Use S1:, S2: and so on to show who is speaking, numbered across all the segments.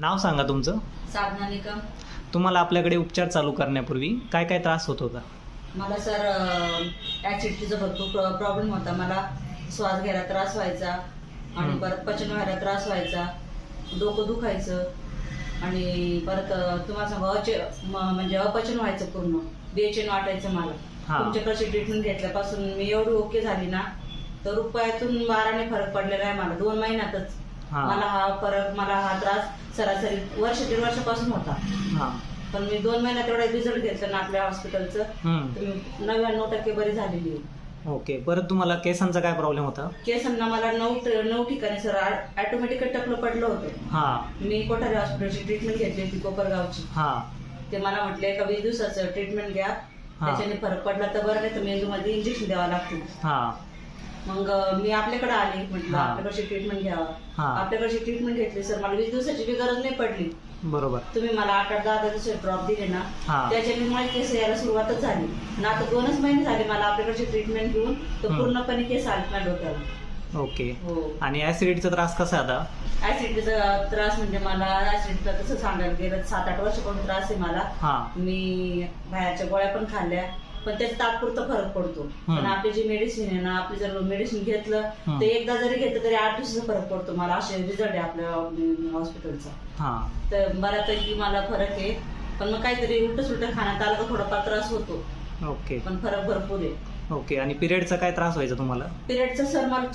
S1: नाव सांगा तुमचं.
S2: साधना निकम.
S1: तुम्हाला आपल्याकडे उपचार चालू करण्यापूर्वी काय काय त्रास होत होता?
S2: मला सर ॲसिडिटीचा भरपूर प्रॉब्लेम होता. मला श्वास घ्यायला त्रास व्हायचा आणि परत पचन व्हायला त्रास व्हायचा, डोकं दुखायचं आणि परत तुम्हाला सांगू म्हणजे अपचन व्हायचं, पूर्ण बेचैन वाटायचं मला. तुमच्याकडची ट्रीटमेंट घेतल्यापासून मी एवढी ओके झाली ना, तर रुपयातून 12ने फरक पडलेला आहे मला 2 महिन्यातच. मला हा त्रास सरासरी वर्ष 1.5 वर्षापासून होता, पण मी 2 महिन्यात एवढा रिझल्ट घेतला ना आपल्या हॉस्पिटलचं, 99% बरी झालेली आहे.
S1: ओके. परत तुम्हाला केसांचा काय प्रॉब्लेम होता?
S2: केसांना मला 9 ठिकाणी सर ऑटोमॅटिक टकलं पडलं होतं. मी कोठारी हॉस्पिटलची ट्रीटमेंट घेतली होती कोपरगावची. ते मला म्हटले एका 20 दिवसाचं ट्रीटमेंट घ्या, त्याच्याने फरक पडला तर बरं, नाही तर मेंदूमध्ये इंजेक्शन द्यावं लागतील. मग मी आपल्याकडे आले, म्हटलं आपल्याकडची ट्रीटमेंट घ्यावा. आपल्याकडची ट्रीटमेंट घेतली सर, मला 20 दिवसाची बी गरज नाही पडली.
S1: बरोबर.
S2: तुम्ही मला 8-10 दिवस ड्रॉप दिले ना, त्याच्याने मला केस यायला सुरुवातच झाली ना. आता 2च महिने झाले मला आपल्याकडची ट्रीटमेंट घेऊन, तर पूर्णपणे केस आले माझ्या डोक्याला.
S1: ओके.
S2: हो.
S1: आणि ऍसिडिटीचा त्रास कसा आता?
S2: ऍसिडिटीचा त्रास म्हणजे मला ऍसिडिटीचा कसं सांगायला गेलं, 7-8 वर्षापासून त्रास आहे मला. मी बाहेरच्या गोळ्या पण खाल्ल्या, पण त्याचा तात्पुरता फरक पडतो. पण आपली जी मेडिसिन आहे ना, आपली जर मेडिसिन घेतलं तर एकदा जरी घेतलं तरी 8 दिवसाचा फरक पडतो मला. असे रिझल्ट आहे आपल्या हॉस्पिटलचा. तर बऱ्यापैकी मला फरक आहे, पण मग काहीतरी उलट सुलट खाण्यात आलं तर थोडाफार त्रास होतो.
S1: ओके.
S2: पण फरक भरपूर आहे.
S1: ओके. आणि पिरियडचा काय त्रास व्हायचा तुम्हाला?
S2: पिरियडचा सर मला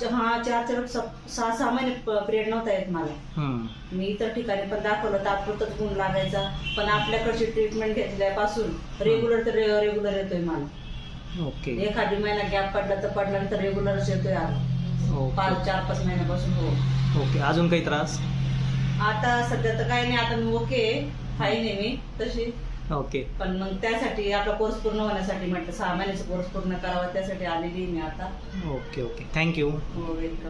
S2: 6-6 महिने पिरियड नव्हता येत मला. मी इतर ठिकाणी पण दाखवलं, तात्पुरताच गुण लागायचा, पण आपल्याकडची ट्रीटमेंट घेतल्यापासून रेग्युलर तर रेग्युलर येतोय मला.
S1: ओके.
S2: एखादी महिना गॅप पडला तर पडला, तर रेग्युलरच येतोय आता 4-5 महिन्यापासून. हो.
S1: ओके. अजून काही त्रास?
S2: आता सध्या तर काही नाही, आता मी ओके फाईन आहे मी तशी.
S1: ओके.
S2: पण मग त्यासाठी आपला कोर्स पूर्ण होण्यासाठी म्हटलं 6 महिन्याचा कोर्स पूर्ण करावा, त्यासाठी आलेली मी आता.
S1: ओके. ओके. थँक्यू.
S2: हो, वेलकम.